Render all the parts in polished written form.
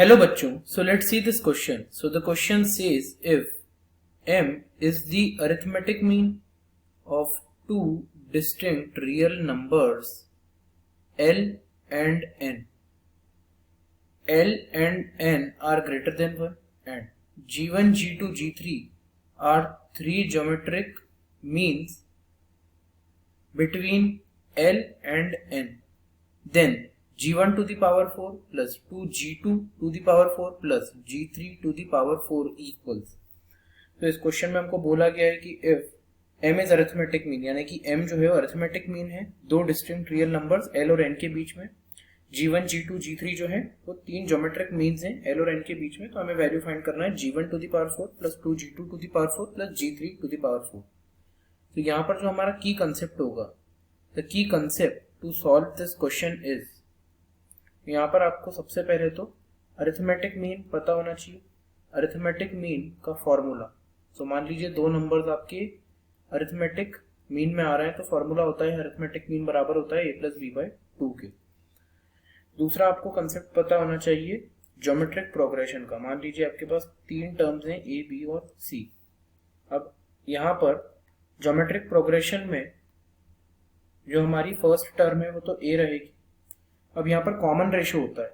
Hello bachcho, so let's see this question. So the question says if m is the arithmetic mean of two distinct real numbers L and N. L and N are greater than 1 and G1, G2, G3 are three geometric means between L and N. Then G1 to the power 4 plus 2G2 to the power 4 plus G3 to the power 4 equals. तो इस question में हमको बोला गया है कि if m is arithmetic mean, यानी कि m जो है वो अरिथमेटिक मीन है दो डिस्टिंक्ट रियल नंबर्स l और n के बीच में. G1, G2, G3 जो है वो तीन ज्योमेट्रिक मीन्स हैं l और n के बीच में. तो हमें वैल्यू फाइंड करना है G1 to the power 4 plus 2G2 to the power 4 plus G3 to the power 4. तो यहाँ पर जो हमारा की कंसेप्ट होगा, the key concept to solve this question is, यहाँ पर आपको सबसे पहले तो अरिथमेटिक मीन पता होना चाहिए. अरिथमेटिक मीन का फॉर्मूला, तो मान लीजिए दो नंबर्स आपके अरिथमेटिक मीन में आ रहे हैं तो फॉर्मूला होता है अरिथमेटिक मीन बराबर होता है a प्लस बी बाई 2 के. दूसरा आपको कंसेप्ट पता होना चाहिए ज्योमेट्रिक प्रोग्रेशन का. मान लीजिए आपके पास तीन टर्म्स हैं a, b और c. अब यहाँ पर ज्योमेट्रिक प्रोग्रेशन में जो हमारी फर्स्ट टर्म है वो तो a रहेगी. अब यहाँ पर कॉमन रेशियो होता है,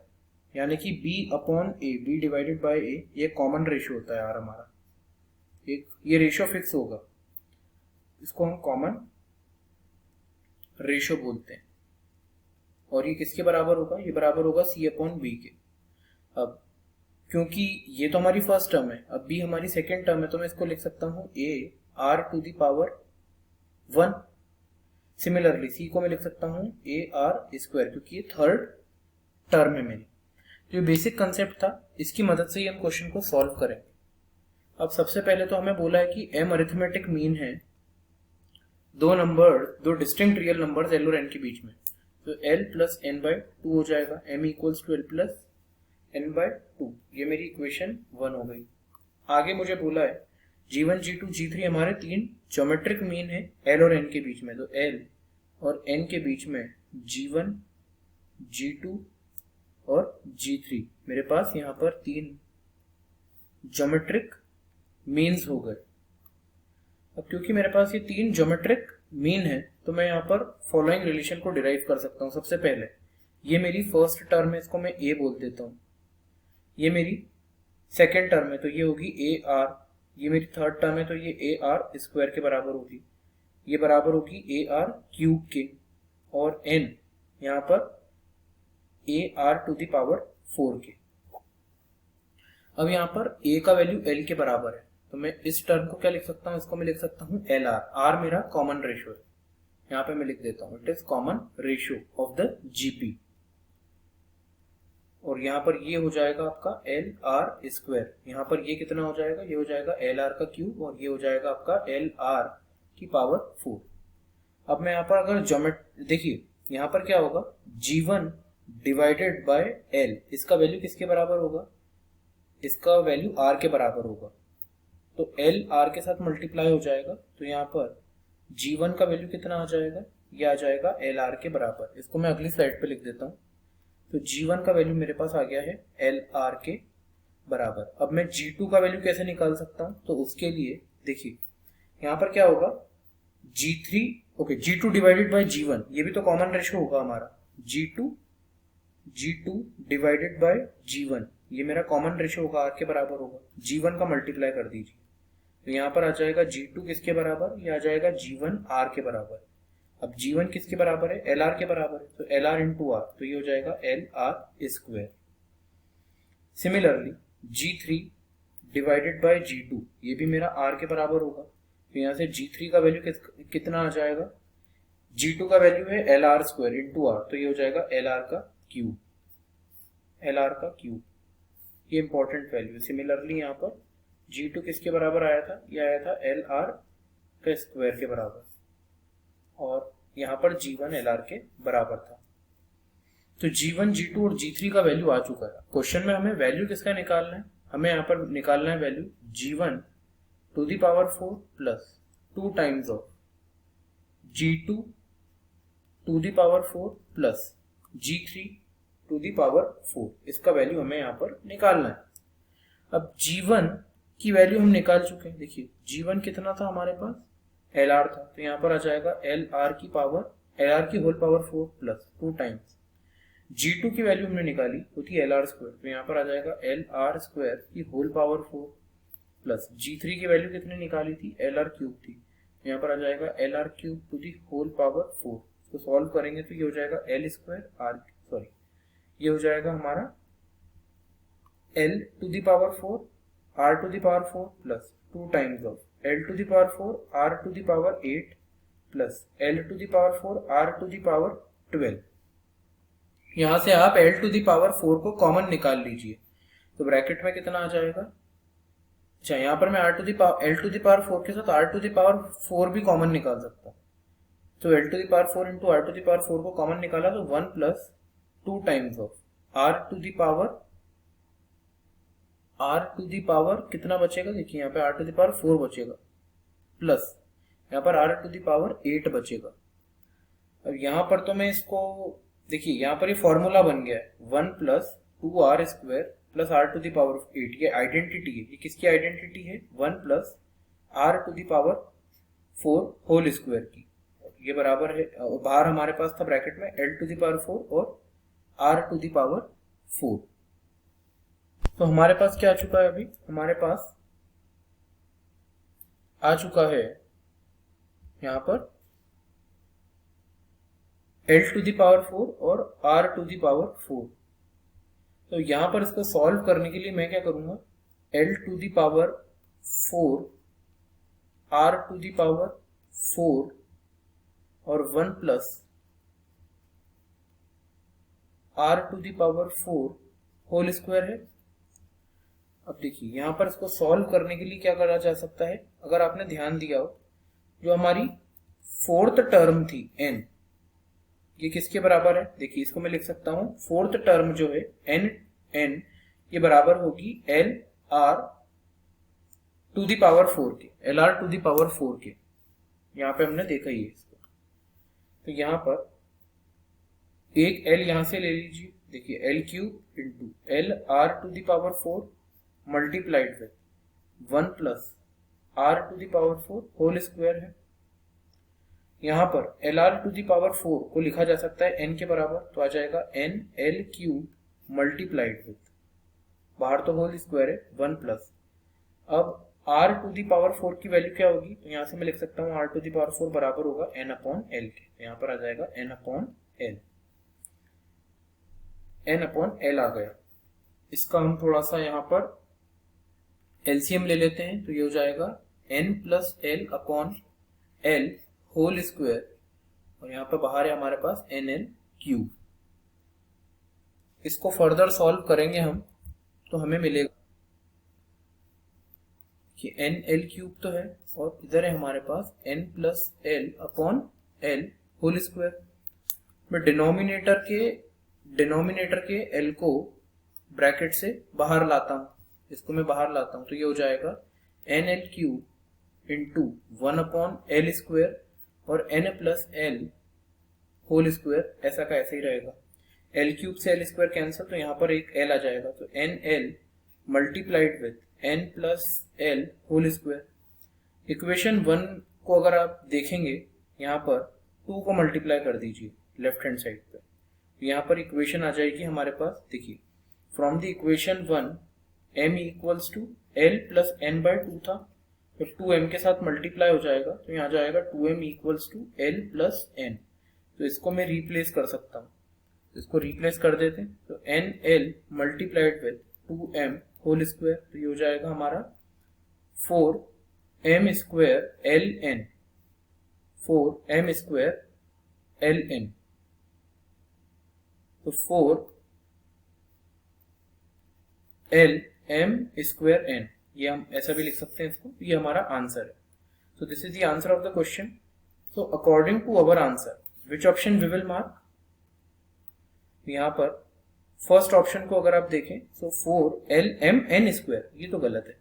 यानी कि b upon a, b divided by a, ये कॉमन रेशियो होता है यार हमारा. ये रेशियो फिक्स होगा, इसको हम कॉमन रेशियो बोलते हैं. और ये किसके बराबर होगा? ये बराबर होगा c अपॉन b के. अब क्योंकि ये तो हमारी फर्स्ट टर्म है, अब b हमारी सेकेंड टर्म है, तो मैं इसको लिख सकता हूँ a r to the power 1. Similarly c को मैं लिख सकता हूँ a r स्क्वायर, क्योंकि ये थर्ड टर्म है मेरी. जो बेसिक कंसेप्ट था इसकी मदद से ही हम क्वेश्चन को सॉल्व करेंगे. अब सबसे पहले तो हमें बोला है कि m अरिथमेटिक मीन है दो डिस्टिंक्ट रियल नंबर्स l और n के बीच में. तो l प्लस n बाई 2 हो जाएगा, m equals to l plus n by 2. ये मेरी इक्वेशन 1 हो गई. आगे मुझे बोला है G1, G2, G3 हमारे तीन ज्योमेट्रिक मीन है L और N के बीच में. तो L और N के बीच में G1, G2 और G3 मेरे पास यहाँ पर तीन ज्योमेट्रिक मीन्स हो गए. अब क्योंकि मेरे पास ये तीन ज्योमेट्रिक मीन है तो मैं यहाँ पर फॉलोइंग रिलेशन को डिराइव कर सकता हूँ. सबसे पहले ये मेरी फर्स्ट टर्म है, इसको मैं A बोल देता हूँ. ये मेरी सेकेंड टर्म है तो ये होगी ए आर. ये मेरी थर्ड टर्म है तो ये ए आर स्क्वायर के बराबर होगी. ये बराबर होगी ए आर क्यूब के. और एन यहाँ पर a r to the power 4 के. अब यहाँ पर a का वैल्यू l के बराबर है तो मैं इस टर्म को क्या लिख सकता हूँ? इसको मैं लिख सकता हूँ एल आर. आर मेरा कॉमन रेशियो है, यहाँ पे मैं लिख देता हूँ it is common ratio of the GP. और यहाँ पर ये हो जाएगा आपका एल आर स्क्वायर. यहाँ पर ये कितना हो जाएगा? ये हो जाएगा एल आर का क्यूब और ये हो जाएगा आपका एल आर की पावर 4. अब मैं यहाँ पर अगर देखिए यहाँ पर क्या होगा, G1 डिवाइडेड बाय L, इसका वैल्यू किसके बराबर होगा? इसका वैल्यू R के बराबर होगा. तो L R के साथ मल्टीप्लाई हो जाएगा. तो यहाँ पर G1 का वैल्यू कितना आ जाएगा? ये आ जाएगा एल आर के बराबर. इसको मैं अगली स्लाइड पे लिख देता हूँ. तो G1 का वैल्यू मेरे पास आ गया है एल आर के बराबर. अब मैं G2 का वैल्यू कैसे निकाल सकता हूँ? तो उसके लिए देखिए यहाँ पर क्या होगा, G2 डिवाइडेड बाय G1, ये भी तो कॉमन रेशियो होगा हमारा. G2 डिवाइडेड बाय G1, ये मेरा कॉमन रेशियो होगा, R के बराबर होगा. G1 का मल्टीप्लाई कर दीजिए तो यहाँ पर आ जाएगा G2 किसके बराबर? ये आ जाएगा G1 R के बराबर. अब G1 किसके बराबर है? LR के बराबर है. तो LR इंटू R, तो ये हो जाएगा LR square. Similarly G3 divided by G2, ये भी मेरा R के बराबर होगा. तो यहाँ से G3 का वैल्यू कितना आ जाएगा? G2 का वैल्यू है LR स्क्वायर इंटू R, तो ये हो जाएगा LR का क्यूब. LR का क्यूब ये इंपॉर्टेंट वैल्यू. सिमिलरली यहाँ पर G2 किसके बराबर आया था? ये आया था LR का स्क्वायर के बराबर. और यहाँ पर G1 LR के बराबर था. तो G1, G2 और G3 का वैल्यू आ चुका है. क्वेश्चन में हमें वैल्यू किसका निकालना है? हमें यहाँ पर निकालना है value G1 to the power 4 plus 2 times of G2 to the power 4 plus G3 to the power 4, इसका वैल्यू हमें यहाँ पर निकालना है। अब G1 की वैल्यू हम निकाल चुके हैं। देखिए G1 कितना था हमारे पास, LR था, तो यहाँ पर आ जाएगा LR की whole power 4 plus 2 times G2 की वैल्यू हमने निकाली, वो थी LR स्क्वायर, तो यहाँ पर आ जाएगा LR स्क्वायर की होल पावर 4 प्लस G3 की वैल्यू कितनी निकाली थी, LR क्यूब थी, तो यहाँ पर आ जाएगा LR cube to the whole power 4। तो सॉल्व करेंगे तो ये हो जाएगा L स्क्वायर ये हो जाएगा हमारा L to the power 4 R to the power 4 plus 2 times of L to the power 4 R to the power 8 plus L to the power 4 R to the power 12। यहां से आप L टू दी पावर 4 को common निकाल लीजिए, तो bracket में कितना आ जाएगा। अच्छा, यहाँ पर मैं L टू दी पावर 4 के साथ R टू दी पावर 4 भी कॉमन निकाल सकता, तो L to the power 4 into R to the power 4 को कॉमन निकाला तो 1 plus 2 times of R to the power कितना बचेगा, देखिए यहाँ पे R टू दी पावर 4 बचेगा, प्लस यहाँ पर R टू दी पावर 8 बचेगा। अब यहाँ पर तो मैं इसको देखिए, यहाँ पर ये फॉर्मूला बन गया है 1 plus 2R square plus R to the power 8, ये आइडेंटिटी है। ये किसकी आइडेंटिटी है, 1 plus R to the power 4 whole square की। ये बराबर है, बाहर हमारे पास था ब्रैकेट में L टू दी पावर 4 और R टू दी पावर 4। तो हमारे पास क्या आ चुका है, अभी हमारे पास आ चुका है यहाँ पर L टू दी पावर 4 और R टू दी पावर 4। तो यहाँ पर इसको सॉल्व करने के लिए मैं क्या करूंगा, L to the power 4 R to the power 4 और 1 plus R to the power 4 whole square है। अब देखिए यहाँ पर इसको सॉल्व करने के लिए क्या करा जा सकता है, अगर आपने ध्यान दिया हो, जो हमारी फोर्थ टर्म थी n, ये किसके बराबर है, देखिए इसको मैं लिख सकता हूं, फोर्थ टर्म जो है n ये बराबर होगी L R to the power 4 के, LR टू दी पावर 4 के। यहाँ पे हमने देखा ही है इसको, तो यहाँ पर एक L यहाँ से ले लीजिए, देखिए L cube into L R to the power 4 multiplied with 1 plus R to the power 4 whole square है। यहाँ पर LR टू दी पावर 4 को लिखा जा सकता है n के बराबर, तो आ जाएगा n L cube multiplied with, बाहर तो होल स्क्वायर है, 1 प्लस, अब R टू दी पावर 4 की वैल्यू क्या होगी, तो यहाँ से मैं लिख सकता हूँ R टू दी पावर 4 बराबर होगा n अपॉन L के, तो यहाँ पर आ जाएगा n अपॉन L आ गया। इसका हम थोड़ा सा यहाँ पर एलसीएम ले लेते हैं, तो ये हो जाएगा n plus L upon L whole square, और यहाँ पर बाहर है हमारे पास NL क्यूब। इसको फर्दर सॉल्व करेंगे हम, तो हमें मिलेगा कि NL क्यूब तो है, और इधर है हमारे पास n plus L upon L whole square. मैं डिनोमिनेटर के L को ब्रैकेट से बाहर लाता हूँ, इसको मैं बाहर लाता हूँ, तो ये हो जाएगा NL cube into 1 upon L square और n plus L whole square, ऐसा का ऐसा ही रहेगा। L क्यूब से L स्क्वायर कैंसिल, तो यहाँ पर एक L आ जाएगा, तो NL multiplied with n plus L whole square. Equation 1 को अगर आप देखेंगे, यहाँ पर 2 को मल्टीप्लाई कर दीजिए लेफ्ट हैंड साइड पे, तो यहाँ पर इक्वेशन आ जाएगी हमारे पास, देखिए from the equation 1 m equals to L plus n by 2 था, तो 2m के साथ मल्टीप्लाई हो जाएगा, तो यहाँ जाएगा 2m equals to L plus n, तो इसको मैं रिप्लेस कर सकता हूँ, इसको रिप्लेस कर देते हैं, तो NL multiplied with 2m whole square, तो ये हो जाएगा हमारा 4m square LN, 4m square LN, तो 4LM स्क्वायर n, ये हम ऐसा भी लिख सकते हैं इसको, ये हमारा आंसर है। So this is the answer of the question. So according to our answer which option we will mark, यहाँ पर फर्स्ट ऑप्शन को अगर आप देखें, सो 4LMN स्क्वायर, ये तो गलत है।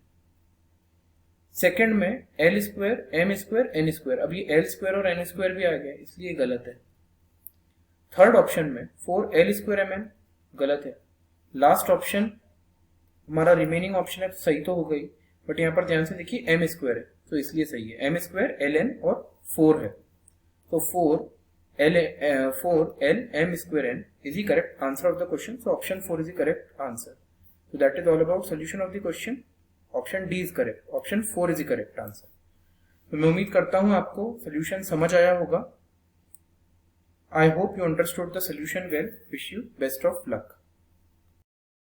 सेकंड में L square M square N square, अब ये L स्क्वायर और N स्क्वायर भी आ गया, इसलिए गलत है। थर्ड ऑप्शन में 4L स्क्वायर MN, गलत है। लास्ट ऑप्शन हमारा रिमेनिंग ऑप्शन है, सही तो हो गई, बट यहाँ पर ध्यान से देखिए एम स्क्वायर है, तो इसलिए सही है। एम स्क्वायर एल एन और 4 है, तो 4 L M square N is the correct answer of the question. So option 4 is the correct answer. So that is all about solution of the question. Option D is correct. Option 4 is the correct answer. तो मैं उम्मीद करता हूँ आपको solution समझ आया होगा. I hope you understood the solution well. Wish you best of luck.